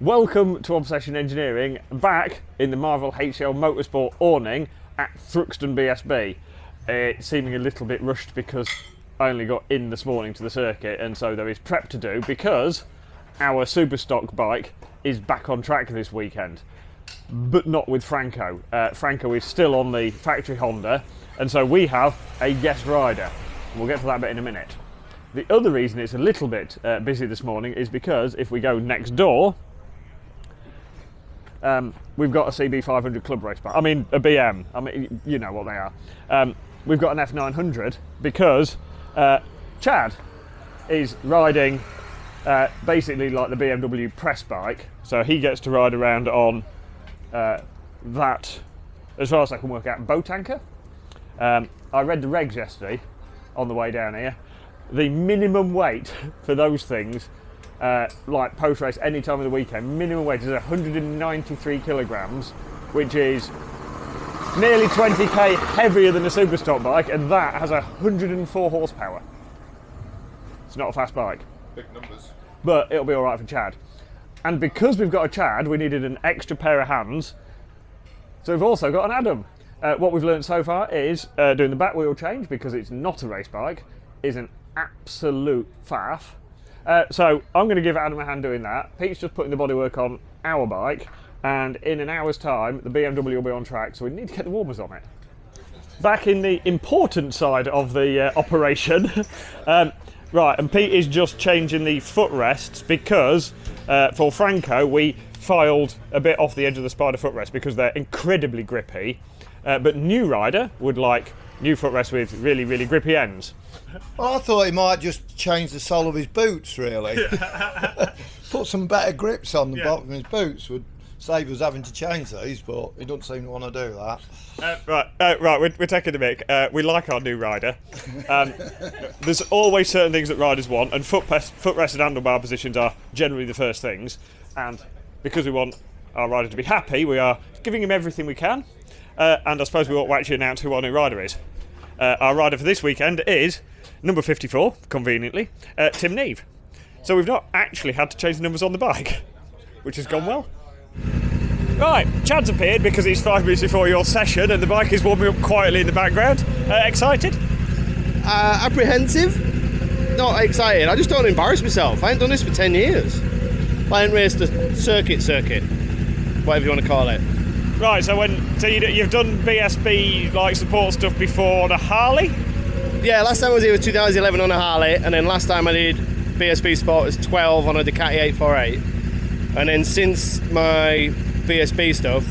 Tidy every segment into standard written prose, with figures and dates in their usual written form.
Welcome to Obsession Engineering, back in the Marvel HCL Motorsport awning at Thruxton BSB. It's seeming a little bit rushed because I only got in this morning to the circuit, and so there is prep to do because our Superstock bike is back on track this weekend, but not with Franco. Franco is still on the factory Honda, and so we have a guest rider. We'll get to that bit in a minute. The other reason it's a little bit busy this morning is because if we go next door, we've got a CB500 club race bike. I mean, a BM. I mean, you know what they are. We've got an F900 because Chad is riding basically like the BMW press bike. So he gets to ride around on that, as far as I can work out, boat anchor. I read the regs yesterday on the way down here. The minimum weight for those things, like post-race any time of the weekend, minimum weight is 193 kilograms, which is nearly 20k heavier than a Superstock bike, and that has 104 horsepower. It's not a fast bike. Big numbers. But it'll be all right for Chad. And because we've got a Chad, we needed an extra pair of hands, so we've also got an Adam. What we've learned so far is doing the back wheel change, because it's not a race bike, is an absolute faff. So I'm going to give Adam a hand doing that. Pete's just putting the bodywork on our bike, and in an hour's time the BMW will be on track, so we need to get the warmers on it. Back in the important side of the operation, right, and Pete is just changing the footrests because for Franco we filed a bit off the edge of the Spider footrest because they're incredibly grippy, but new rider would like new footrest with really, really grippy ends. I thought he might just change the sole of his boots, really. Put some better grips on the bottom of his boots would save us having to change these, but he doesn't seem to want to do that. Right, we're taking a mic. We like our new rider. There's always certain things that riders want, and footrest and handlebar positions are generally the first things. And because we want our rider to be happy, we are giving him everything we can. And I suppose we ought to actually announce who our new rider is. Our rider for this weekend is number 54, conveniently, Tim Neve. So we've not actually had to change the numbers on the bike, which has gone well. Right, Chad's appeared because it's 5 minutes before your session and the bike is warming up quietly in the background. Excited? Apprehensive. Not excited. I just don't embarrass myself. I ain't done this for 10 years. I ain't raced a circuit, whatever you want to call it. Right, so you've done BSB like support stuff before on a Harley? Yeah, last time I was here was 2011 on a Harley, and then last time I did BSB Sport was 12 on a Ducati 848. And then since my BSB stuff,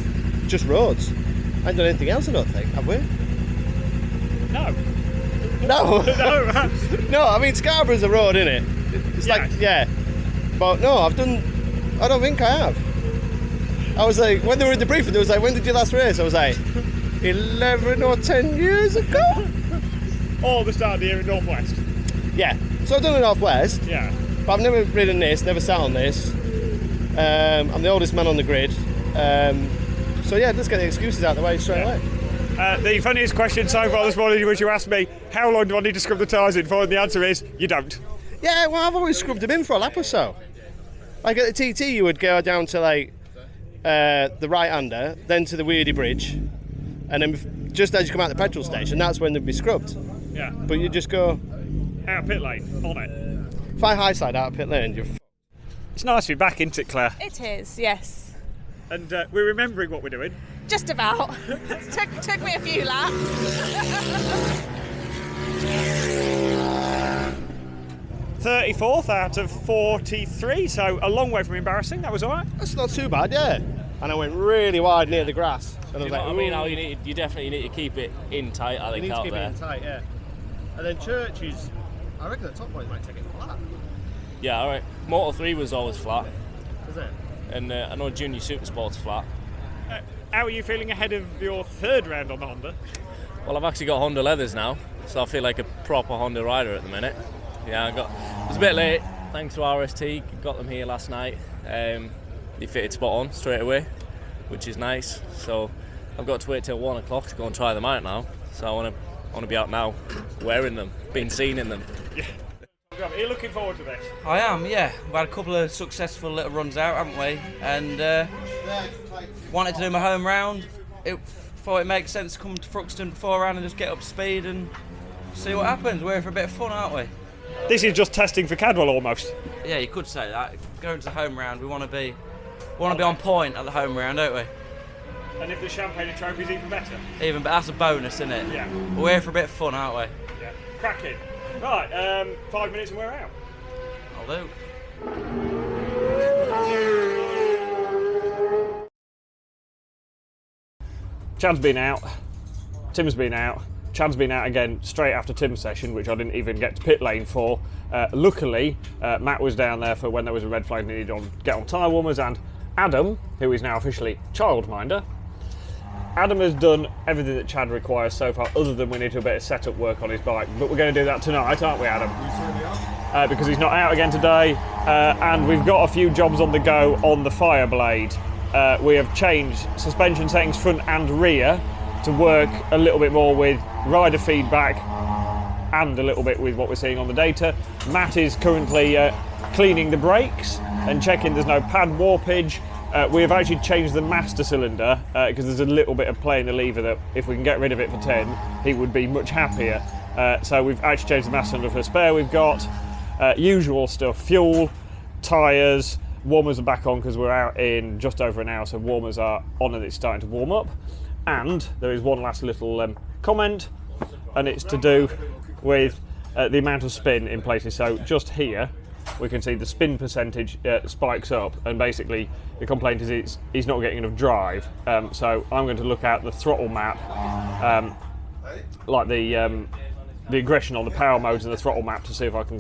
just roads. I haven't done anything else, I don't think, have we? No. No. No, I mean Scarborough's a road, isn't it? It's like, yeah. But no, I don't think I have. I was like, when they were in the briefing, they was like, when did you last race? I was like, 11 or 10 years ago? Or the start of the year in Northwest? Yeah, so I've done the Northwest. Yeah. But I've never ridden this, never sat on this. I'm the oldest man on the grid. So yeah, let's get the excuses out of the way straight away. The funniest question so far this morning was you asked me, how long do I need to scrub the tyres in for? And the answer is, you don't. Yeah, well, I've always scrubbed them in for a lap or so. Like at the TT, you would go down to like the right-hander, then to the Weirdy Bridge, and then just as you come out the petrol station, that's when they'd be scrubbed. Yeah. But you just go out pit lane, on it. If I high side out pit lane, you're It's nice to be back, isn't it, Claire? It is, yes. And we're remembering what we're doing. Just about. It took me a few laps. 34th out of 43, so a long way from embarrassing. That was all right. That's not too bad, yeah. And I went really wide near the grass. And I was like, I mean, you definitely need to keep it in tight, I think, you need to out keep there. it in tight, yeah. And then Churches, I reckon the top point might take it flat. Yeah, all right. Moto 3 was always flat. Is it? And I know Junior Supersport's flat. How are you feeling ahead of your third round on the Honda? Well, I've actually got Honda leathers now, so I feel like a proper Honda rider at the minute. Yeah, it was a bit late, thanks to RST, got them here last night. They fitted spot on straight away, which is nice. So I've got to wait till 1 o'clock to go and try them out now. So I want to be out now wearing them, being seen in them. Yeah. Are you looking forward to this? I am, yeah. We've had a couple of successful little runs out, haven't we? And wanted to do my home round. Thought it makes sense to come to Thruxton beforehand and just get up to speed and see what happens. We're here for a bit of fun, aren't we? This is just testing for Cadwell almost. Yeah, you could say that. Going to the home round, we want to be on point at the home round, don't we? And if the champagne trophy is even better. But that's a bonus, isn't it? Yeah. We're here for a bit of fun, aren't we? Yeah. Cracking. Right, 5 minutes and we're out. I'll do. Chad's been out, Tim's been out, Chad's been out again straight after Tim's session, which I didn't even get to pit lane for. Luckily, Matt was down there for when there was a red flag and he needed to get on tyre warmers, and Adam, who is now officially childminder, Adam has done everything that Chad requires so far, other than we need to do a bit of setup work on his bike. But we're going to do that tonight, aren't we, Adam? We certainly are. Because he's not out again today, and we've got a few jobs on the go on the Fireblade. We have changed suspension settings front and rear to work a little bit more with rider feedback and a little bit with what we're seeing on the data. Matt is currently cleaning the brakes and checking there's no pad warpage. We have actually changed the master cylinder because there's a little bit of play in the lever that if we can get rid of it for 10, he would be much happier. So we've actually changed the master cylinder for a spare. We've got usual stuff, fuel, tyres, warmers are back on because we're out in just over an hour, so warmers are on and it's starting to warm up. And there is one last little comment, and it's to do with the amount of spin in places. So just here, we can see the spin percentage spikes up, and basically the complaint is he's not getting enough drive. So I'm going to look at the throttle map, like the aggression on the power modes and the throttle map, to see if I can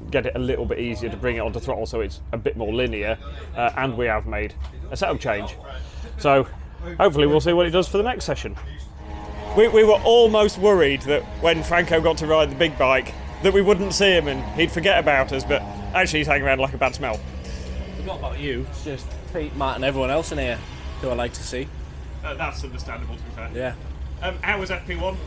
get it a little bit easier to bring it onto throttle so it's a bit more linear. And we have made a setup change. So hopefully we'll see what it does for the next session. We were almost worried that when Franco got to ride the big bike that we wouldn't see him and he'd forget about us, but actually he's hanging around like a bad smell. Forgot about you. It's just Pete, Matt and everyone else in here who I like to see. That's understandable, to be fair. Yeah. How was FP1?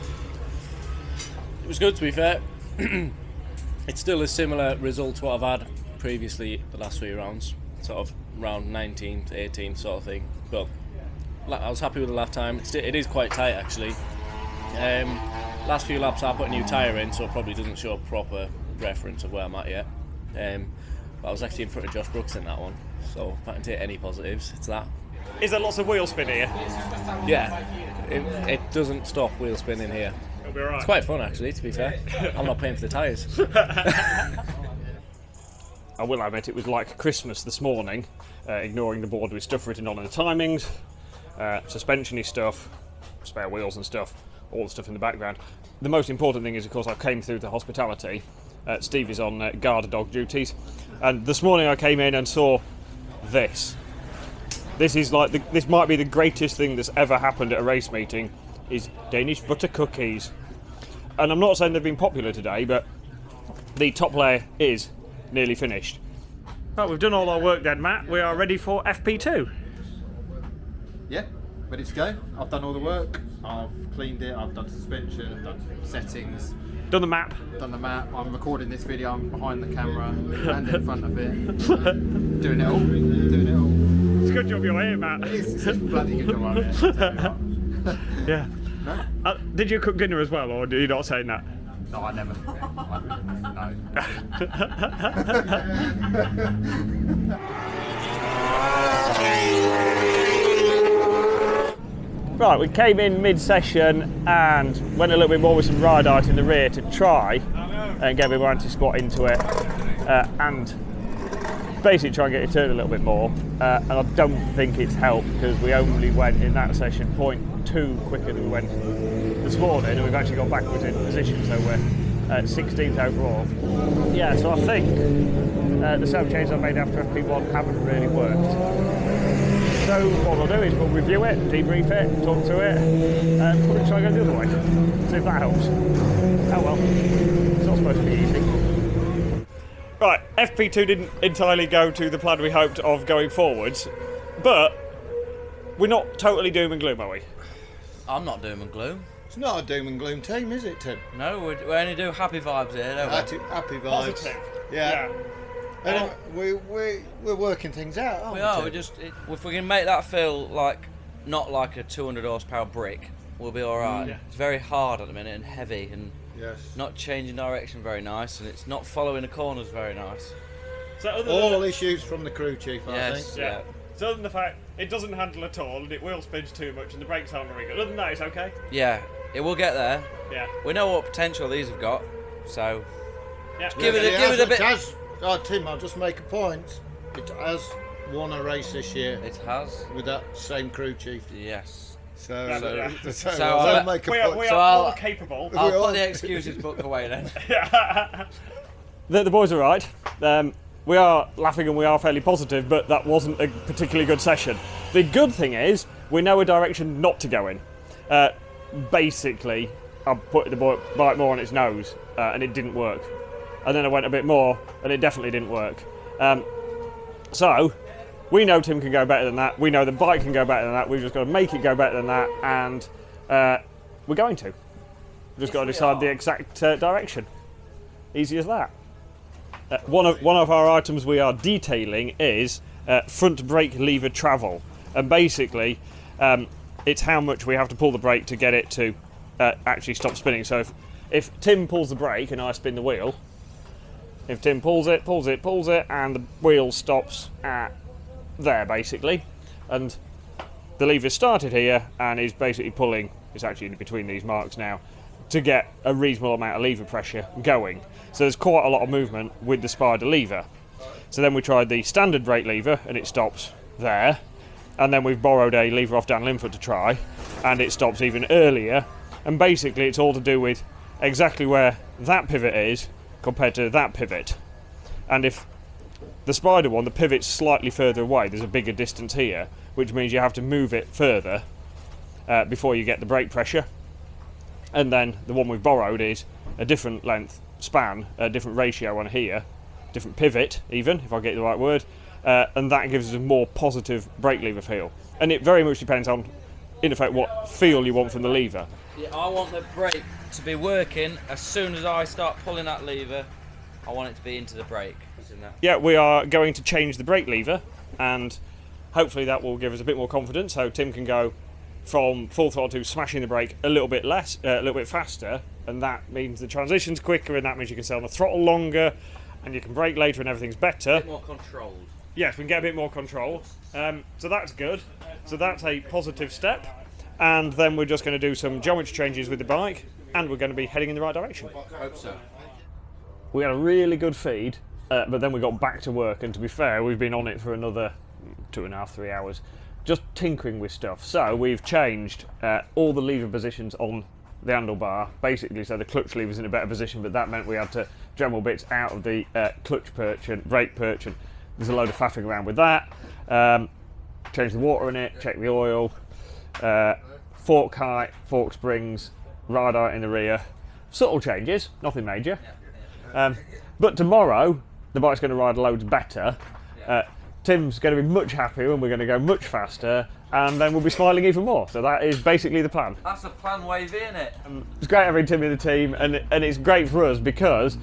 It was good, to be fair. It's still a similar result to what I've had previously the last few rounds, sort of round 19 to 18 sort of thing. But I was happy with the lap time. It is quite tight actually. Last few laps I put a new tyre in, so it probably doesn't show a proper reference of where I'm at yet. But I was actually in front of Josh Brooks in that one, so if I can take any positives, it's that. Is there lots of wheel spin here? Yeah, it doesn't stop wheel spinning here. It'll be alright. It's quite fun actually, to be fair. I'm not paying for the tyres. I will admit it was like Christmas this morning, ignoring the board with stuff written on and the timings, suspension-y stuff, spare wheels and stuff, all the stuff in the background. The most important thing is, of course, I came through the hospitality. Steve is on guard dog duties, and this morning I came in and saw this. This is like this might be the greatest thing that's ever happened at a race meeting, is Danish butter cookies. And I'm not saying they've been popular today, but the top layer is nearly finished. Right, we've done all our work then, Matt. We are ready for FP2. Yeah, ready to go. I've done all the work. I've cleaned it. I've done suspension. I've done settings. Done the map. Done the map. I'm recording this video. I'm behind the camera and in front of it. Doing it all. Doing it all. It's a good job you're here, Matt. It's a bloody good job I'm here. Yeah. No? Did you cook dinner as well, or are you not saying that? No, I never. Right, we came in mid-session and went a little bit more with some ride height in the rear to try and get a bit more anti-squat into it, and basically try and get it turned a little bit more. And I don't think it's helped, because we only went in that session 0.2 quicker than we went this morning, and we've actually got backwards in position, so we're 16th overall. Yeah, so I think the setup changes I made after FP1 haven't really worked. So what we'll do is we'll review it, debrief it, talk through it, and we'll try and go the other way. See if that helps. Oh well, it's not supposed to be easy. Right, FP2 didn't entirely go to the plan we hoped of going forwards, but we're not totally doom and gloom, are we? I'm not doom and gloom. It's not a doom and gloom team, is it, Tim? No, we only do happy vibes here, don't we? Happy vibes. Positive. Yeah. And we're working things out, aren't we? We are. Tim? We just if we can make that feel like not like a 200 horsepower brick, we'll be all right. Yeah. It's very hard at the minute and heavy and Yes. not changing direction very nice, and it's not following the corners very nice. So other All than, issues from the crew chief, I Yes. think. yeah. So other than the fact it doesn't handle at all and it wheel spins too much and the brakes aren't very good. Other than that, it's okay. Yeah, it will get there. Yeah. We know what potential these have got, so Yeah. give it a bit. Tim, I'll just make a point. It has won a race this year It has. with that same crew chief. Yes. So, Yeah. so So I'll I'll- make a We point. are So all I'll- capable. I'll all- put the excuses book away then. The boys are right. We are laughing and we are fairly positive, but that wasn't a particularly good session. The good thing is we know a direction not to go in. Basically, I put the bike more on its nose and it didn't work. And then I went a bit more and it definitely didn't work. So we know Tim can go better than that. We know the bike can go better than that. We've just got to make it go better than that, and we're going to. We've just got to decide the exact direction. Easy as that. One of our items we are detailing is front brake lever travel, and basically it's how much we have to pull the brake to get it to actually stop spinning. So if Tim pulls the brake and I spin the wheel, if Tim pulls it, and the wheel stops at there basically, and the lever started here and is basically pulling, it's actually in between these marks now, to get a reasonable amount of lever pressure going. So there's quite a lot of movement with the spider lever. So then we tried the standard brake lever and it stops there, and then we've borrowed a lever off Dan Linfoot to try and it stops even earlier, and basically it's all to do with exactly where that pivot is compared to that pivot. And if the spider one, the pivot's slightly further away, there's a bigger distance here, which means you have to move it further before you get the brake pressure. And then the one we've borrowed is a different length span, a different ratio on here, different pivot even, if I get the right word, and that gives us a more positive brake lever feel. And it very much depends on, in effect, what feel you want from the lever. Yeah, I want the brake to be working as soon as I start pulling that lever. I want it to be into the brake. Isn't that? Yeah, we are going to change the brake lever, and hopefully that will give us a bit more confidence, so Tim can go from full throttle to smashing the brake a little bit less, a little bit faster, and that means the transition's quicker, and that means you can stay on the throttle longer, and you can brake later, and everything's better. A bit more controlled. Yes, we can get a bit more control. So that's good. So that's a positive step, and then we're just going to do some geometry changes with the bike, and we're going to be heading in the right direction. Hope so. We had a really good feed, but then we got back to work, and to be fair, we've been on it for another 2.5, 3 hours, just tinkering with stuff. So we've changed all the lever positions on the handlebar, basically, so the clutch lever's in a better position, but that meant we had to dremel bits out of the clutch perch and brake perch, and there's a load of faffing around with that. Change the water in it, check the oil, fork height, fork springs, ride height in the rear. Subtle changes, nothing major. But tomorrow, the bike's going to ride loads better. Tim's going to be much happier and we're going to go much faster, and then we'll be smiling even more. So that is basically the plan. That's the plan, wavy, isn't it? It's great having Tim in the team, and it's great for us because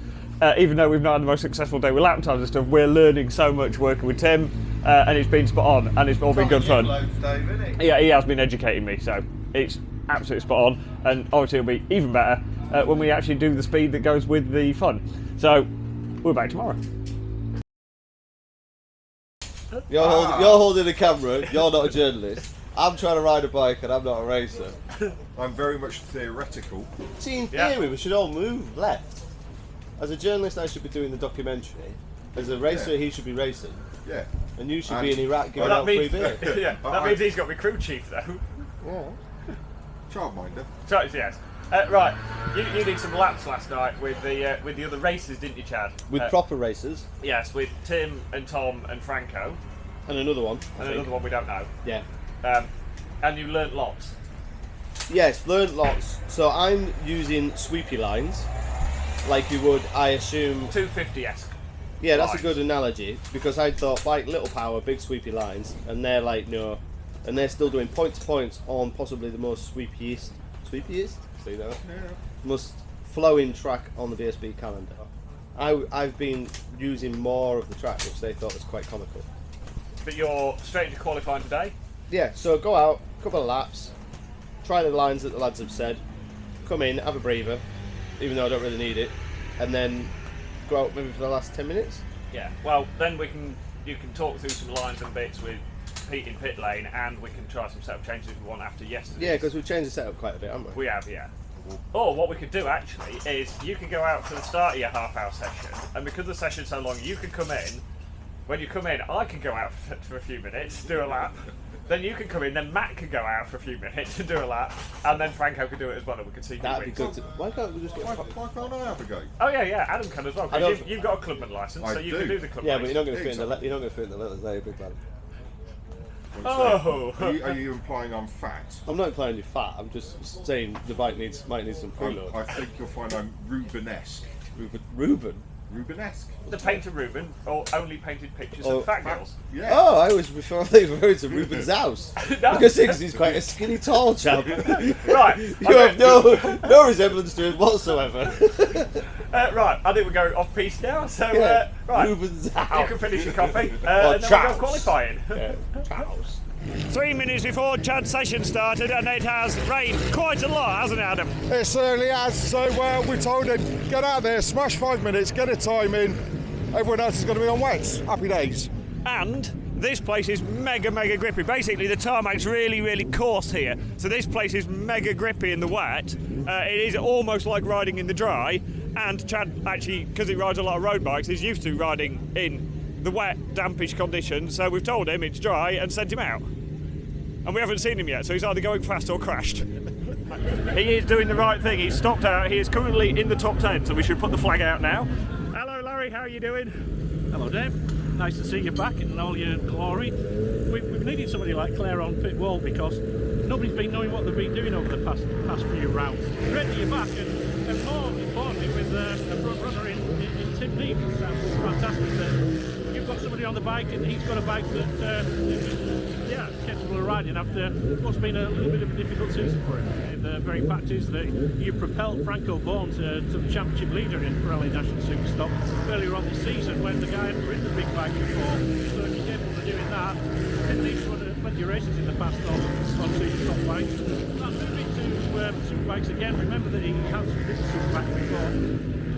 even though we've not had the most successful day with lap times and stuff, we're learning so much working with Tim, and it's been spot on, and it's all been good fun. Yeah, he has been educating me, so it's absolutely spot on, and obviously it'll be even better when we actually do the speed that goes with the fun. So we're back tomorrow. You're holding a camera, you're not a journalist. I'm trying to ride a bike and I'm not a racer. I'm very much theoretical. See, in theory, we should all move left. As a journalist, I should be doing the documentary. As a racer, he should be racing. Yeah. And you should be in Iraq giving Well, out free beer. yeah, that means he's got to be crew chief though. Yeah. Childminder. So, yes. Right, you did some laps last night with the other racers, didn't you, Chad? With proper racers. Yes, with Tim and Tom and Franco. And another one. And another one we don't know. Yeah. And you learnt lots. Yes, learnt lots. So I'm using sweepy lines, like you would, I assume. 250-esque. Yeah, that's lines. a good analogy, because I thought bike, little power, big sweepy lines, and they're like, no. And they're still doing point to points on possibly the most sweepiest you know. Most flowing track on the BSB calendar. I've been using more of the track, which they thought was quite comical. But you're straight into qualifying today? Yeah, so go out, couple of laps, try the lines that the lads have said, come in, have a breather, even though I don't really need it, and then go out maybe for the last 10 minutes. Yeah. Well, then you can talk through some lines and bits with Pete in pit lane, and we can try some setup changes if we want after yesterday. Yeah, because we've changed the setup quite a bit, haven't we? We have, yeah. Or what we could do actually is you can go out for the start of your half-hour session, and because the session's so long, you can come in. When you come in, I can go out for a few minutes, do a lap. Then you can come in, then Matt can go out for a few minutes and do a lap, and then Franco can do it as well, and we can see who That'd be wins. good. Why can't we just get? Why can't I have a go? Oh yeah, Adam can as well. I don't- Because you've got a clubman licence, so I you do. can do the club Yeah, race. but you're not going to fit in the you're not going to fit in the letters there, big man. Oh. Are you implying I'm fat? I'm not implying you're fat. I'm just saying the bike might need some preload. I think you'll find I'm Rubenesque. Ruben. Rubenesque? The painter Ruben, or only painted pictures Oh, of fat girls. Yeah. Oh, I was referring to Ruben's house. No. Because he's quite a skinny, tall chap. Right. You have no resemblance to him whatsoever. Right, I think we're going off piste now, so Yeah, right. Ruben's You house. can finish your coffee, Or and then we'll go Charles. qualifying. Yeah, Charles. 3 minutes before Chad's session started, and it has rained quite a lot, hasn't it, Adam? It certainly has. So we told him, get out there, smash 5 minutes, get a time in. Everyone else is going to be on wets. Happy days. And this place is mega grippy. Basically, the tarmac's really coarse here, so this place is mega grippy in the wet. It is almost like riding in the dry, and Chad actually, because he rides a lot of road bikes, is used to riding in the wet, dampish conditions, so we've told him it's dry and sent him out. And we haven't seen him yet, so he's either going fast or crashed. He is doing the right thing. He's stopped out. He is currently in the top 10, so we should put the flag out now. Hello, Larry. How are you doing? Hello, Dave. Nice to see you back in all your glory. We've needed somebody like Claire on pit wall because nobody's been knowing what they've been doing over the past few rounds. Great that you're back, and more importantly with a front runner in Tim Neat. It's fantastic that you've got somebody on the bike and he's got a bike that is capable of riding after what's been a little bit of a difficult season for him. And the very fact is that you propelled Franco Born to the championship leader in Pirelli National Superstock earlier on this season when the guy hadn't ridden the big bike before. So if you're capable of doing that, Tim Neat's won plenty of races in the past on Superstock bikes. And moving to superbikes again, remember that he has ridden superbike before.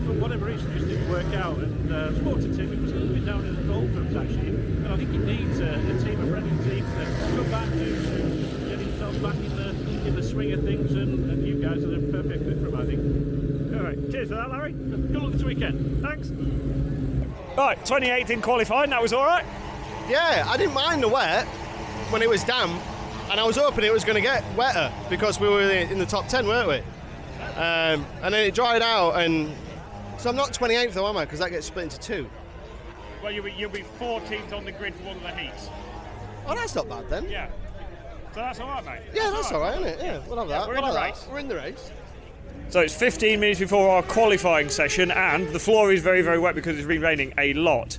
For whatever reason, just didn't work out. And spoke to Tim, it was a little bit down in the doldrums actually. And I think he needs a team, a friendly team, to come back to get himself back in the swing of things. And you guys are the perfect fit for him, I think. All right, cheers for that, Larry. Good luck this weekend. Thanks. Right, 28th in qualifying, that was all right. Yeah, I didn't mind the wet when it was damp, and I was hoping it was going to get wetter because we were in the top 10, weren't we? And then it dried out, and so I'm not 28th though, am I? Because that gets split into two. Well, you'll be 14th on the grid for one of the heats. Oh, that's not bad then. Yeah. So that's all right, mate. Yeah, that's all right, isn't it? Yeah, we'll have that. we're in We'll the have race. that. We're in the race. So it's 15 minutes before our qualifying session, and the floor is very wet because it's been raining a lot.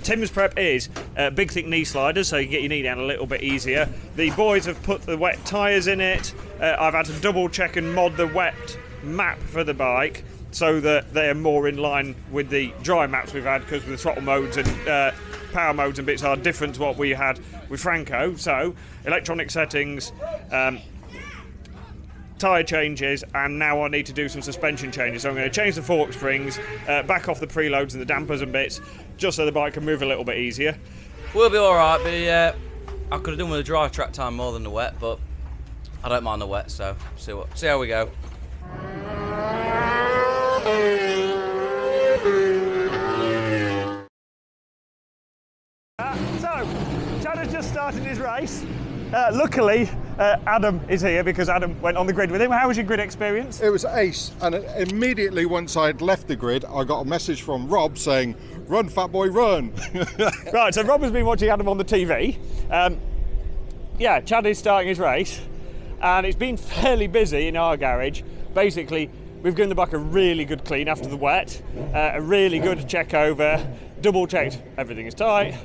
Tim's prep is big thick knee sliders, so you can get your knee down a little bit easier. The boys have put the wet tyres in it. I've had to double check and mod the wet map for the bike so that they're more in line with the dry maps we've had, because the throttle modes and power modes and bits are different to what we had with Franco. So electronic settings, tyre changes, and now I need to do some suspension changes. So I'm going to change the fork springs, back off the preloads and the dampers and bits, just so the bike can move a little bit easier. We'll be alright, but I could have done with the dry track time more than the wet, but I don't mind the wet, so see how we go. So, Chad has just started his race. Luckily, Adam is here because Adam went on the grid with him. How was your grid experience? It was ace, and immediately once I'd left the grid, I got a message from Rob saying, "Run, fat boy, run!" Right, so Rob has been watching Adam on the TV. Yeah, Chad is starting his race, and it's been fairly busy in our garage. Basically, we've given the bike a really good clean after the wet, a really good check over, double checked everything is tight.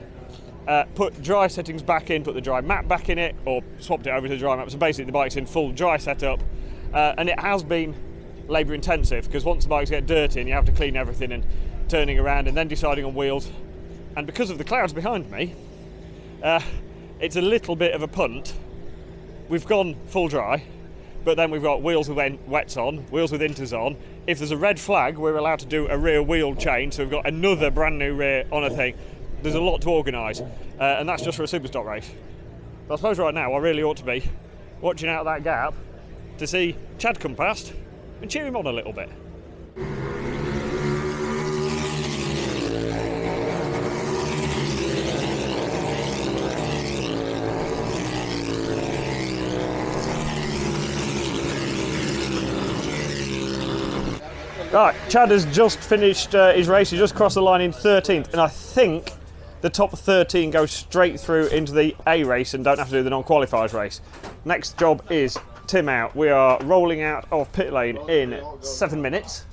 Put dry settings back in, put the dry map back in it, or swapped it over to the dry map. So basically the bike's in full dry setup. and it has been labour intensive, because once the bikes get dirty and you have to clean everything and turning around and then deciding on wheels, and because of the clouds behind me, it's a little bit of a punt. We've gone full dry, but then we've got wheels with wets on, wheels with inters on. If there's a red flag, we're allowed to do a rear wheel change, so we've got another brand new rear on a thing. There's a lot to organise, and that's just for a Superstock race. But I suppose right now I really ought to be watching out that gap to see Chad come past and cheer him on a little bit. Right, Chad has just finished his race. He just crossed the line in 13th, and I think the top 13 go straight through into the A race and don't have to do the non-qualifiers race. Next job is Tim out. We are rolling out of pit lane in 7 minutes.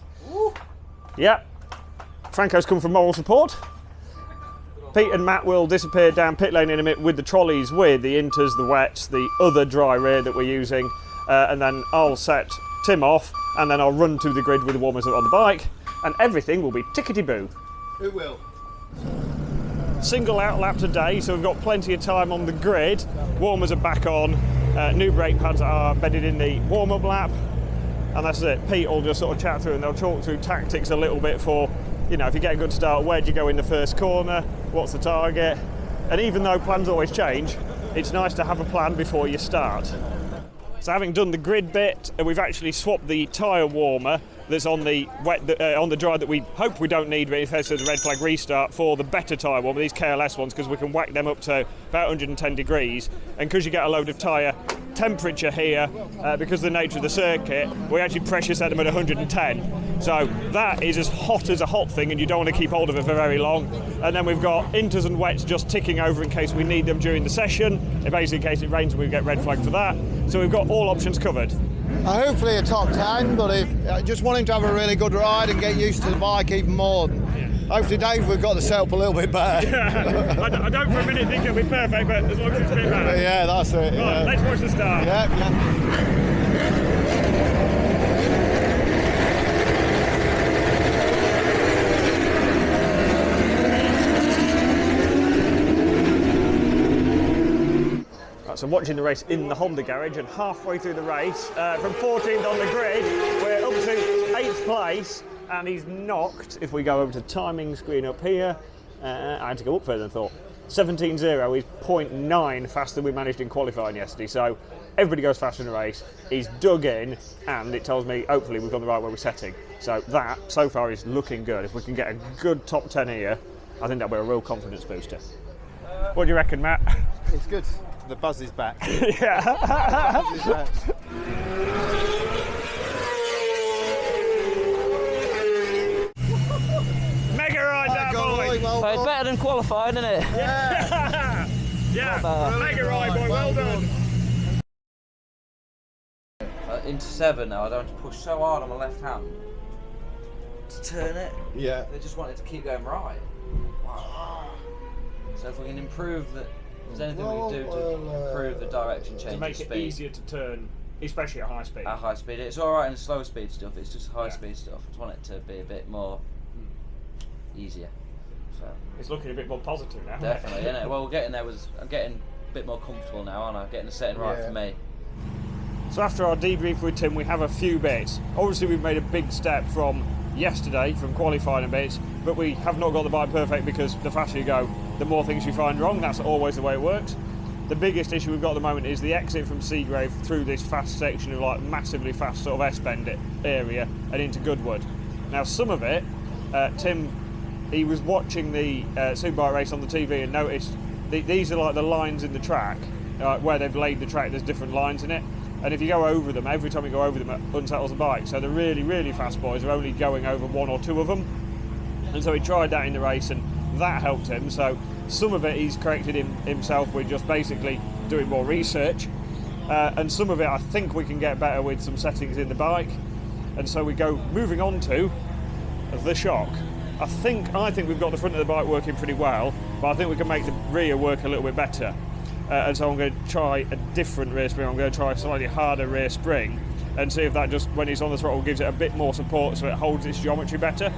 Yeah, Franco's come from moral support. Pete and Matt will disappear down pit lane in a minute with the trolleys, with the inters, the wets, the other dry rear that we're using, and then I'll set Tim off, and then I'll run to the grid with the warmers on the bike, and everything will be tickety-boo. It will. Single out lap today, so we've got plenty of time on the grid. Warmers are back on, new brake pads are bedded in the warm-up lap, and that's it. Pete will just sort of chat through and they'll talk through tactics a little bit for, you know, if you get a good start, where do you go in the first corner, what's the target, and even though plans always change, it's nice to have a plan before you start. So having done the grid bit, we've actually swapped the tyre warmer that's on the wet, on the dry that we hope we don't need, but if there's a red flag restart, for the better tyre warmer, these KLS ones, because we can whack them up to about 110 degrees. And because you get a load of tyre temperature here, because of the nature of the circuit, we actually pressure set them at 110. So that is as hot as a hot thing, and you don't want to keep hold of it for very long. And then we've got inters and wets just ticking over in case we need them during the session, and basically in case it rains we get red flag for that. So we've got all options covered. Hopefully a top 10, but if I just want him to have a really good ride and get used to the bike even more. Hopefully Dave, we've got the setup a little bit better. I don't for a minute think it'll be perfect, but as long as it's a bit better. Yeah, that's it. Right, let's watch the start. Yeah. So watching the race in the Honda garage, and halfway through the race, from 14th on the grid, we're up to 8th place, and he's knocked, if we go over to timing screen up here, I had to go up further than thought, 17.0 is 0.9 faster than we managed in qualifying yesterday, so everybody goes faster in the race. He's dug in, and it tells me hopefully we've gone the right way we're setting. So that, so far, is looking good. If we can get a good top 10 here, I think that'll be a real confidence booster. What do you reckon, Matt? It's good. The buzz is back. Yeah. The buzz is back. Mega ride that boy! Well, it's better than qualified, isn't it? Yeah! Yeah, mega ride boy, well done! Into 7 now, I don't have to push so hard on my left hand to turn it. Yeah. They just want it to keep going right. Wow. So if we can improve that, if there's anything we can do to improve the direction change To make speed. it easier to turn, especially at high speed. At high speed. It's alright in the slow speed stuff, it's just high speed stuff. I just want it to be a bit more easier. So It's looking a bit more positive now. definitely, isn't it? Well, we're getting there. I'm getting a bit more comfortable now, aren't I? Getting the setting right for me. So after our debrief with Tim, we have a few bits. Obviously we've made a big step from yesterday, from qualifying bits, but we have not got the bike perfect, because the faster you go, the more things you find wrong. That's always the way it works. The biggest issue we've got at the moment is the exit from Seagrave through this fast section of like massively fast sort of S-bend area and into Goodwood. Now some of it, Tim, he was watching the Superbike race on the TV and noticed these are like the lines in the track, where they've laid the track, there's different lines in it. And if you go over them, every time you go over them, it unsettles the bike. So the really, really fast boys are only going over 1 or 2 of them. And so he tried that in the race, and that helped him. So some of it he's corrected himself with just basically doing more research. And some of it I think we can get better with some settings in the bike. And so we go moving on to the shock. I think we've got the front of the bike working pretty well, but I think we can make the rear work a little bit better. And so I'm going to try a different rear spring. I'm going to try a slightly harder rear spring. and see if that just, when it's on the throttle, gives it a bit more support so it holds its geometry better.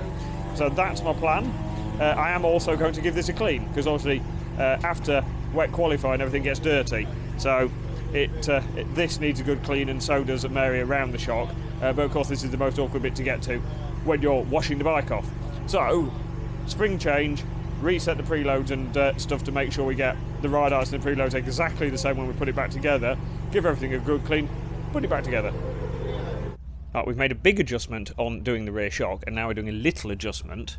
So that's my plan. I am also going to give this a clean, because obviously after wet qualifying everything gets dirty. So this needs a good clean, and so does an area around the shock. But of course this is the most awkward bit to get to when you're washing the bike off. So, spring change, reset the preloads and stuff to make sure we get the ride ice and the preloads exactly the same when we put it back together. Give everything a good clean, put it back together. Right, we've made a big adjustment on doing the rear shock, and now we're doing a little adjustment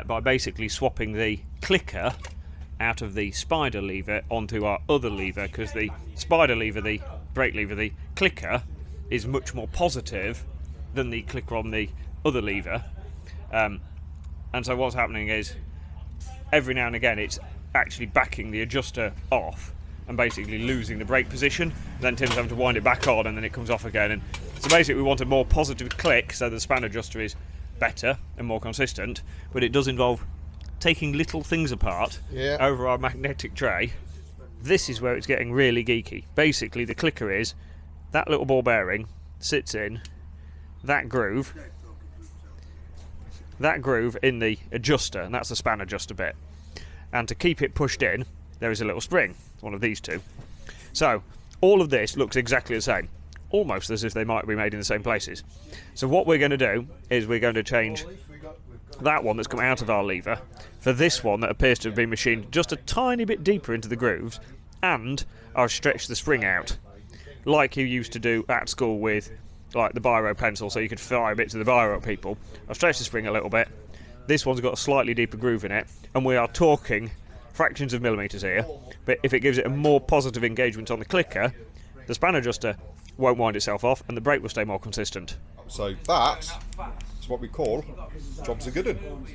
by basically swapping the clicker out of the spider lever onto our other lever, because the spider lever, the brake lever, the clicker is much more positive than the clicker on the other lever. And so what's happening is every now and again it's actually backing the adjuster off and basically losing the brake position. Then Tim's having to wind it back on and then it comes off again. And so basically we want a more positive click so the span adjuster is better and more consistent, but it does involve taking little things apart over our magnetic tray. This is where it's getting really geeky. Basically the clicker is that little ball bearing sits in that groove in the adjuster, and that's the span adjuster bit. And to keep it pushed in, there is a little spring, one of these two. So all of this looks exactly the same, almost as if they might be made in the same places. So what we're going to do is we're going to change that one that's come out of our lever for this one that appears to have been machined just a tiny bit deeper into the grooves, and I'll stretch the spring out like you used to do at school with like the biro pencil, so you could fire bits of the biro at people. I've stretched the spring a little bit. This one's got a slightly deeper groove in it, and we are talking fractions of millimetres here, but if it gives it a more positive engagement on the clicker, the span adjuster won't wind itself off and the brake will stay more consistent. So that's what we call jobs are good un.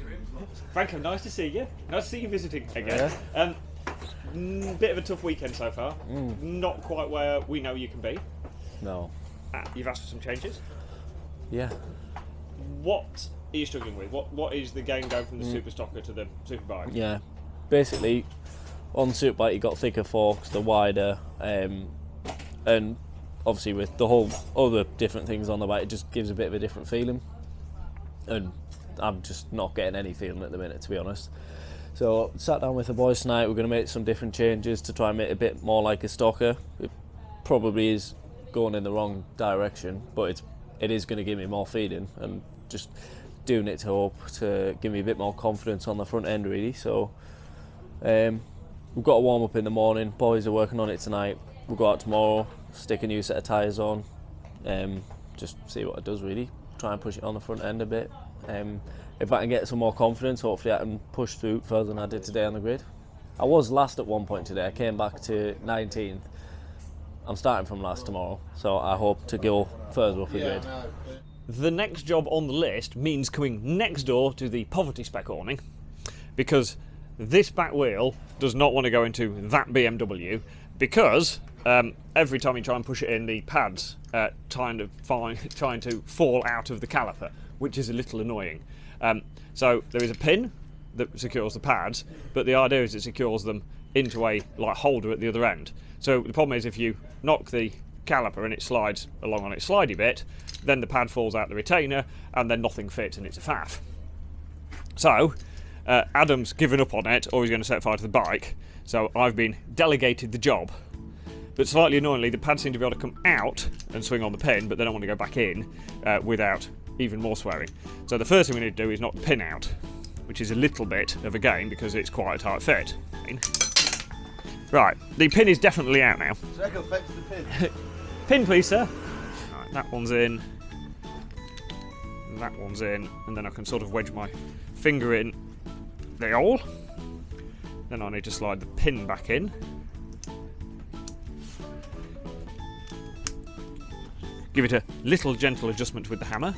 Franco, nice to see you. Nice to see you visiting again. Bit of a tough weekend so far. Not quite where we know you can be. No. You've asked for some changes. Yeah. What are you struggling with? What is the game going from the Superstocker to the Superbike? Yeah. Basically, on the Superbike you got thicker forks, they're wider, and obviously with the whole other different things on the bike, it just gives a bit of a different feeling. And I'm just not getting any feeling at the minute, to be honest. So sat down with the boys tonight. We're going to make some different changes to try and make it a bit more like a stocker. It probably is going in the wrong direction, but it is going to give me more feeling, and just doing it to hope to give me a bit more confidence on the front end, really. So we've got a warm up in the morning. Boys are working on it tonight. We'll go out tomorrow, stick a new set of tyres on, just see what it does, really. Try and push it on the front end a bit. If I can get some more confidence, hopefully I can push through further than I did today on the grid. I was last at one point today. I came back to 19th. I'm starting from last tomorrow, so I hope to go further up the grid. The next job on the list means coming next door to the poverty spec awning, because this back wheel does not want to go into that BMW, because every time you try and push it in, the pads trying to fall out of the caliper, which is a little annoying. So there is a pin that secures the pads, but the idea is it secures them into a holder at the other end. So the problem is if you knock the caliper and it slides along on its slidey bit, then the pad falls out the retainer and then nothing fits and it's a faff. So Adam's given up on it, or he's going to set fire to the bike, so I've been delegated the job. But slightly annoyingly, the pads seem to be able to come out and swing on the pin, but they don't want to go back in without even more swearing. So the first thing we need to do is knock the pin out, which is a little bit of a game because it's quite a tight fit. Right, the pin is definitely out now. So I can fetch the pin. Pin, please, sir. Right, that one's in. That one's in, and then I can sort of wedge my finger in the hole. Then I need to slide the pin back in. Give it a little gentle adjustment with the hammer.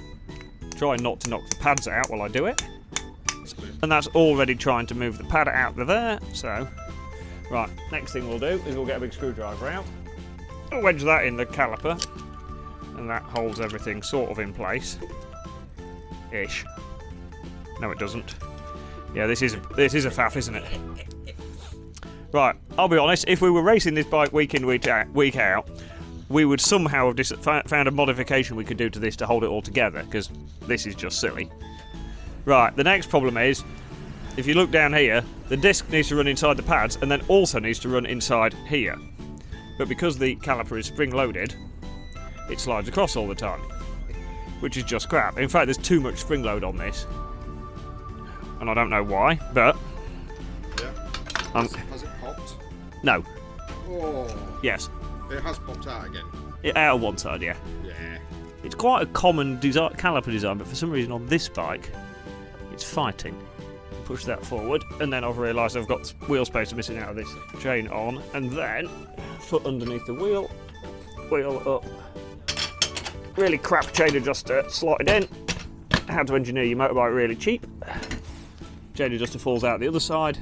Try not to knock the pads out while I do it. And that's already trying to move the pad out of there, so... Right, next thing we'll do is we'll get a big screwdriver out. We'll wedge that in the caliper, and that holds everything sort of in place. Ish. No, it doesn't. Yeah, this is a faff, isn't it? Right, I'll be honest, if we were racing this bike week in, week out, we would somehow have found a modification we could do to this to hold it all together, because this is just silly. Right, the next problem is, if you look down here, the disc needs to run inside the pads and then also needs to run inside here. But because the caliper is spring-loaded, it slides across all the time, which is just crap. In fact, there's too much spring load on this, and I don't know why, but... Yeah. Has it popped? No. Oh. Yes. It has popped out again. Out of one side, yeah. Yeah. It's quite a common caliper design, but for some reason on this bike, it's fighting. Push that forward, and then I've realised I've got wheel space missing out of this chain on, and then foot underneath the wheel up, really crap chain adjuster slotted in. How to engineer your motorbike really cheap. Chain adjuster falls out the other side.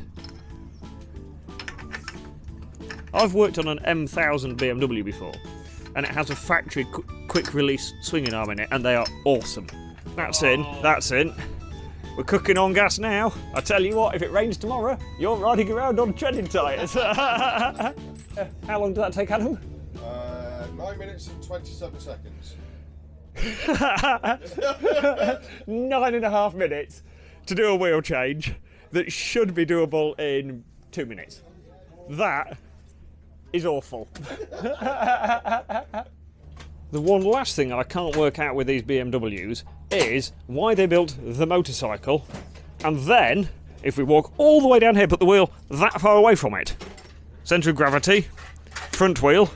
I've worked on an M1000 BMW before, and it has a factory quick release swinging arm in it, and they are awesome. That's in. We're cooking on gas now. I tell you what, if it rains tomorrow, you're riding around on treading tyres. How long did that take, Adam? 9 minutes and 27 seconds. 9.5 minutes to do a wheel change that should be doable in 2 minutes. That is awful. The one last thing I can't work out with these BMWs is why they built the motorcycle, and then, if we walk all the way down here, put the wheel that far away from it. Centre of gravity, front wheel,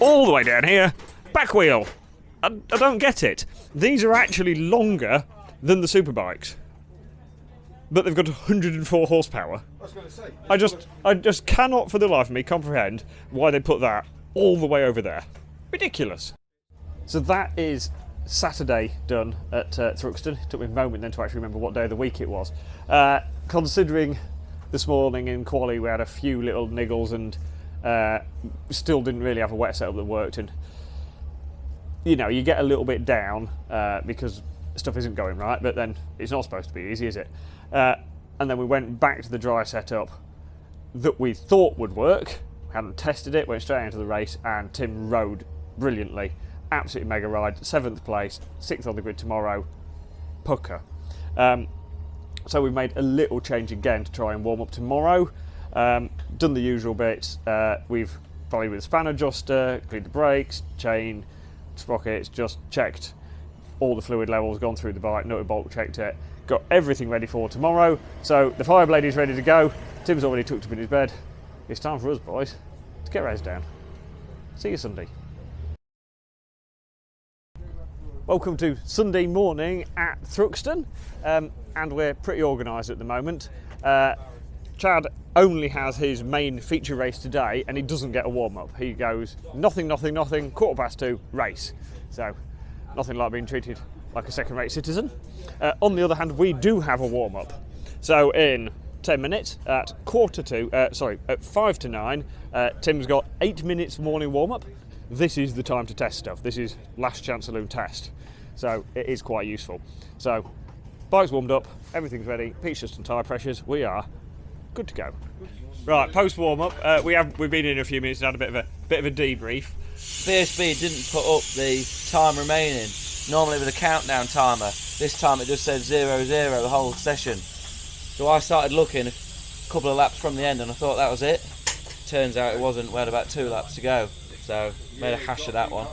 all the way down here, back wheel. I don't get it. These are actually longer than the superbikes, but they've got 104 horsepower. I was going to say. I just cannot for the life of me comprehend why they put that all the way over there. Ridiculous. So that is Saturday done at Thruxton. It took me a moment then to actually remember what day of the week it was. Considering this morning in quali we had a few little niggles and still didn't really have a wet setup that worked, and you know, you get a little bit down because stuff isn't going right, but then it's not supposed to be easy, is it? And then we went back to the dry setup that we thought would work. Hadn't tested it, went straight into the race, and Tim rode brilliantly. Absolutely mega ride, 7th place, 6th on the grid tomorrow, pucker. So we've made a little change again to try and warm up tomorrow. Done the usual bits. We've probably with a span adjuster, cleaned the brakes, chain, sprockets, just checked all the fluid levels, gone through the bike, nut and bolt checked it, got everything ready for tomorrow. So the Fireblade is ready to go. Tim's already tucked up in his bed. It's time for us, boys, to get raised down. See you Sunday. Welcome to Sunday morning at Thruxton, and we're pretty organised at the moment. Chad only has his main feature race today, and he doesn't get a warm-up. He goes nothing, 2:15, race. So nothing like being treated like a second-rate citizen. On the other hand, we do have a warm-up. So in 10 minutes at 5 to 9, Tim's got 8 minutes morning warm-up. This is the time to test stuff. This is last chance saloon test. So it is quite useful. So bike's warmed up, everything's ready, pitch dust and tyre pressures, we are good to go. Right, post warm-up, we've been in a few minutes and had a bit of a debrief. BSB didn't put up the time remaining. Normally with a countdown timer, this time it just said 0-0 the whole session. So I started looking a couple of laps from the end and I thought that was it. Turns out it wasn't. We had about 2 laps to go. So made a hash of that one.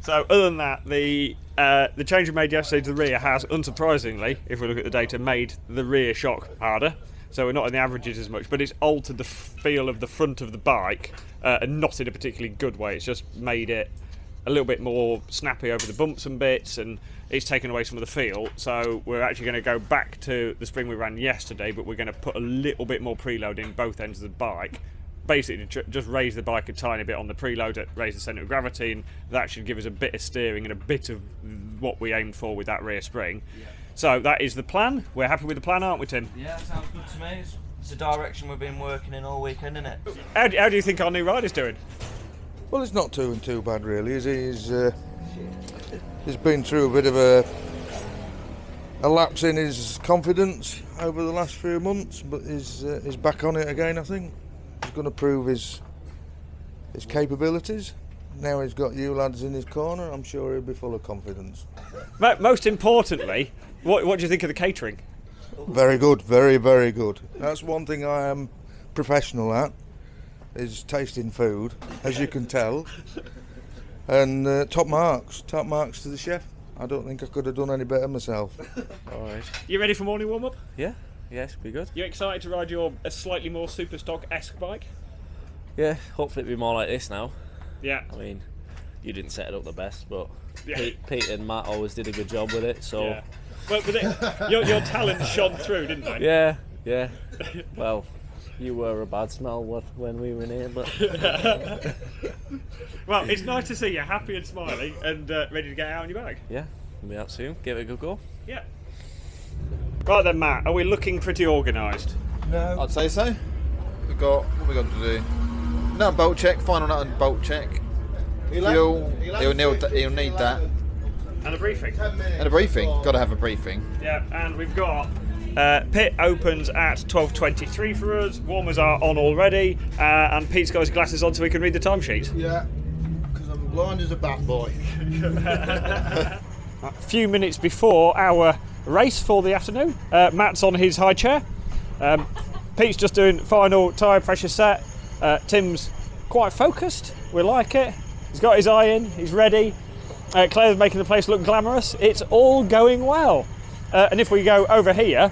So other than that, the change we made yesterday to the rear has, unsurprisingly, if we look at the data, made the rear shock harder. So we're not in the averages as much, but it's altered the feel of the front of the bike, and not in a particularly good way. It's just made it a little bit more snappy over the bumps and bits, and it's taken away some of the feel. So we're actually going to go back to the spring we ran yesterday, but we're going to put a little bit more preload in both ends of the bike. Basically just raise the bike a tiny bit on the preload, raise the centre of gravity, and that should give us a bit of steering and a bit of what we aimed for with that rear spring. Yeah. So that is the plan. We're happy with the plan, aren't we, Tim? Yeah, that sounds good to me. It's the direction we've been working in all weekend, isn't it? How do you think our new rider's doing? Well, it's not too bad really, is he? He's been through a bit of a lapse in his confidence over the last few months, but he's back on it again, I think. He's going to prove his capabilities. Now he's got you lads in his corner, I'm sure he'll be full of confidence. Most importantly, what do you think of the catering? Very good, very, very good. That's one thing I am professional at, is tasting food, as you can tell. And top marks to the chef. I don't think I could have done any better myself. All right. You ready for morning warm-up? Yeah. Yes, be good. You excited to ride your slightly more Superstock-esque bike? Yeah. Hopefully it'll be more like this now. Yeah. I mean, you didn't set it up the best, but Yeah. Pete and Matt always did a good job with it. So. Yeah. Well, but your talent shone through, didn't they? Yeah. Yeah. Well, you were a bad smell when we were in here, but. Well, it's nice to see you happy and smiling and ready to get out on your bike. Yeah. We'll be out soon. Give it a good go. Yeah. Right then, Matt, are we looking pretty organised? No. I'd say so. We've got, what have we got to do? Nut and bolt check, final nut and bolt check. Fuel, he'll need that. And a briefing. And a briefing, got to have a briefing. Yeah, and we've got pit opens at 12:23 for us. Warmers are on already, and Pete's got his glasses on so he can read the timesheet. Yeah, because I'm blind as a bat boy. A few minutes before our race for the afternoon, Matt's on his high chair. Pete's just doing final tyre pressure set. Tim's quite focused. We like it. He's got his eye in. He's ready. Claire's making the place look glamorous. It's all going well. And if we go over here,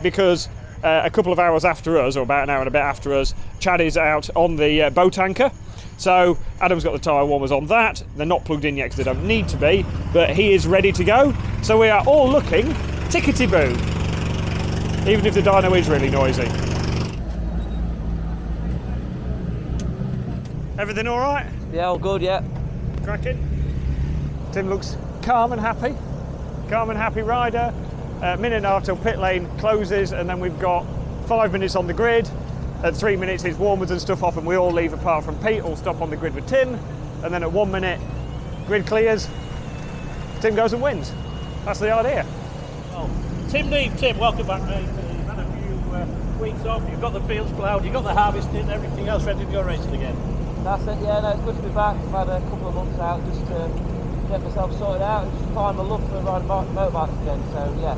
because a couple of hours after us, or about an hour and a bit after us, Chad is out on the boat anchor. So Adam's got the tyre warmers on that. They're not plugged in yet because they don't need to be, but he is ready to go. So we are all looking tickety-boo, even if the dyno is really noisy. Everything all right? Yeah, all good, yeah. Cracking. Tim looks calm and happy. Calm and happy rider. Minute and a half till pit lane closes, and then we've got 5 minutes on the grid. At 3 minutes his warmers and stuff off and we all leave apart from Pete, all stop on the grid with Tim. And then at 1 minute, grid clears, Tim goes and wins. That's the idea. Oh, Tim, welcome back, mate. You've had a few weeks off, you've got the fields ploughed, you've got the harvesting, everything else ready to go racing again. That's it, yeah, no, it's good to be back. I've had a couple of months out just to get myself sorted out and just find my love for riding motorbikes again. So yeah,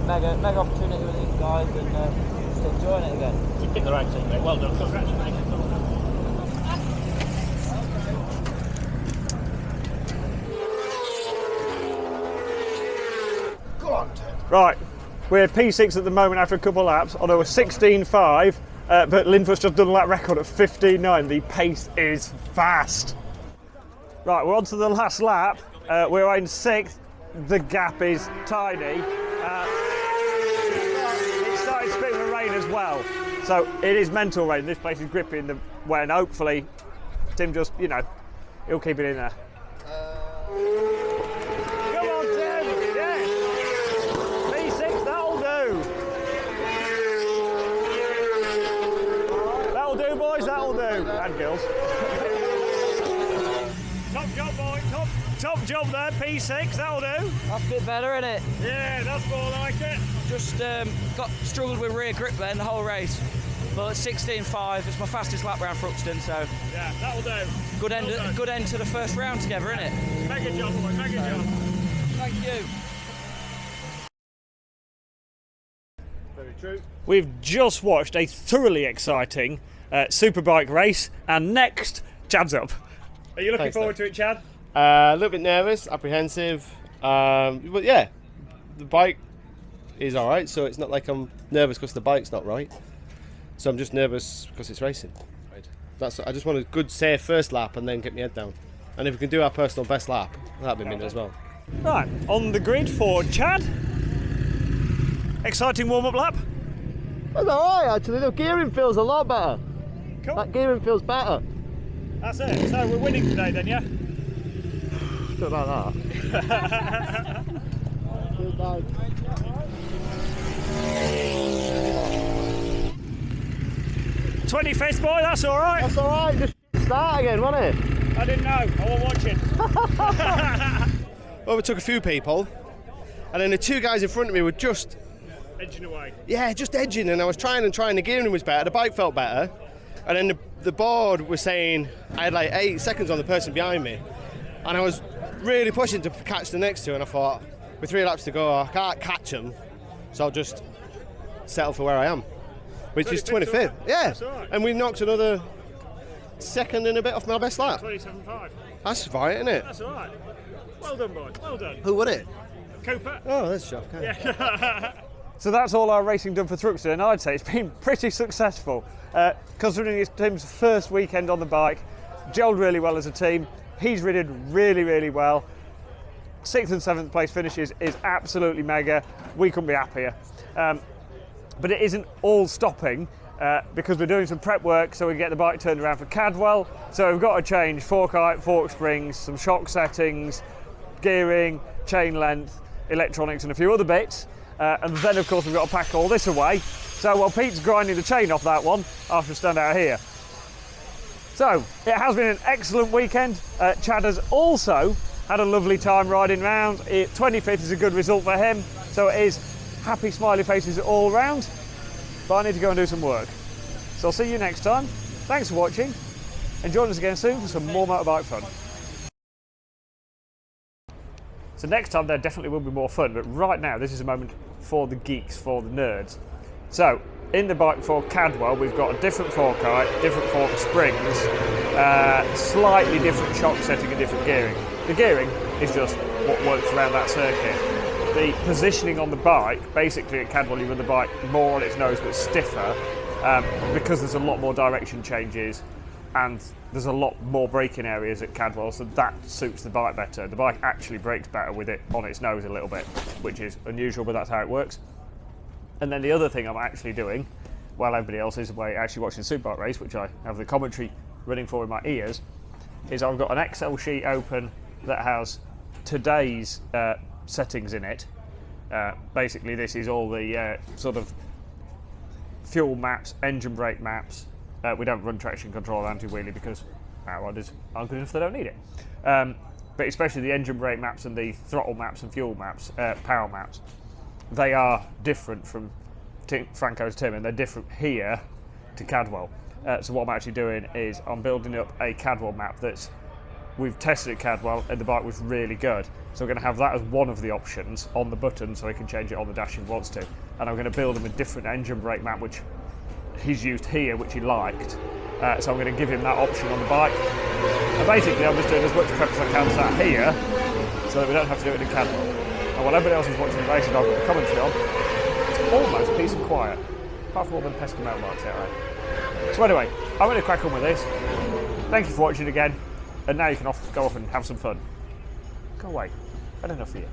mega opportunity with these guys and just enjoying it again. You picked the right team, mate. Well done. Congratulations. Go on, Tim. Right, we're P6 at the moment after a couple of laps, although we're 16.5, but Linfoot's just done a lap record at 15.9. The pace is fast. Right, we're on to the last lap. We're in 6th. The gap is tiny. It started spitting with rain as well. So it is mental rain. This place is grippy in the wet, and hopefully Tim just, he'll keep it in there. Come on, Tim! Yes! P6, that'll do! That'll do, boys, that'll do. And girls. Top job, boy. Top job there, P6, that'll do. That's a bit better, isn't it? Yeah, that's more like it. Just struggled with rear grip then the whole race. But 16.5, it's my fastest lap round Thruxton, so yeah, that'll do. Good end to the first round together, isn't it? Mega job, boy, mega job. Thank you. Very true. We've just watched a thoroughly exciting superbike race, and next, Chad's up. Are you looking forward to it, Chad? A little bit nervous, apprehensive, but yeah, the bike is all right. So it's not like I'm nervous because the bike's not right. So I'm just nervous because it's racing. I just want a good, safe first lap and then get my head down. And if we can do our personal best lap, that'd be mint as well. Right, on the grid for Chad. Exciting warm-up lap. That's all right, actually. The gearing feels a lot better. Cool. That gearing feels better. That's it. So we're winning today then, yeah? Don't like that. 25th, boy, that's all right. That's all right. Just start again, wasn't it? I didn't know. I wasn't watching. Well, we took a few people, and then the two guys in front of me were just edging away. Yeah, just edging, and I was trying. The gearing was better. The bike felt better, and then the board was saying I had like 8 seconds on the person behind me, and I was really pushing to catch the next two, and I thought, with 3 laps to go, I can't catch them, so I'll just settle for where I am, which is 25th. Yeah, right. And we knocked another second and a bit off my best lap. 27.5. That's fine, isn't it? That's all right. Well done, boy. Well done. Who won it? Cooper. Oh, that's a shock. Yeah. So that's all our racing done for Thruxton, and I'd say it's been pretty successful. Considering it's Tim's first weekend on the bike, gelled really well as a team. He's ridden really, really well. 6th and 7th place finishes is absolutely mega. We couldn't be happier. But it isn't all stopping because we're doing some prep work so we can get the bike turned around for Cadwell. So we've got to change fork height, fork springs, some shock settings, gearing, chain length, electronics and a few other bits. And then of course we've got to pack all this away. So while Pete's grinding the chain off that one, I shall stand out here. So it has been an excellent weekend. Chad has also had a lovely time riding round. 25th is a good result for him. So it is happy smiley faces all round. But I need to go and do some work. So I'll see you next time. Thanks for watching and join us again soon for some more motorbike fun. So next time there definitely will be more fun, but right now this is a moment for the geeks, for the nerds. So in the bike for Cadwell we've got a different fork height, different fork springs, slightly different shock setting and different gearing. The gearing is just what works around that circuit. The positioning on the bike, basically at Cadwell you run the bike more on its nose but stiffer because there's a lot more direction changes and there's a lot more braking areas at Cadwell, so that suits the bike better. The bike actually brakes better with it on its nose a little bit, which is unusual, but that's how it works. And then the other thing I'm actually doing, while everybody else is away actually watching the Superbike race, which I have the commentary running for in my ears, is I've got an Excel sheet open that has today's settings in it. Basically this is all the sort of fuel maps, engine brake maps. We don't run traction control anti-wheelie because our riders aren't good enough, they don't need it. But especially the engine brake maps and the throttle maps and fuel maps, power maps, they are different from Franco's Tim, and they're different here to Cadwell. So what I'm actually doing is I'm building up a Cadwell map that's we've tested at Cadwell and the bike was really good. So we're going to have that as one of the options on the button so he can change it on the dash if he wants to. And I'm going to build him a different engine brake map which he's used here, which he liked. So I'm going to give him that option on the bike. And basically I'm just doing as much prep as I can sat here so that we don't have to do it in Cadwell. And while everybody else is watching the race and I've got the commentary on, it's almost peace and quiet. Apart from all the pesky motorbikes out there. So anyway, I'm going to crack on with this. Thank you for watching again. And now you can go off and have some fun. Go away. Had enough of you.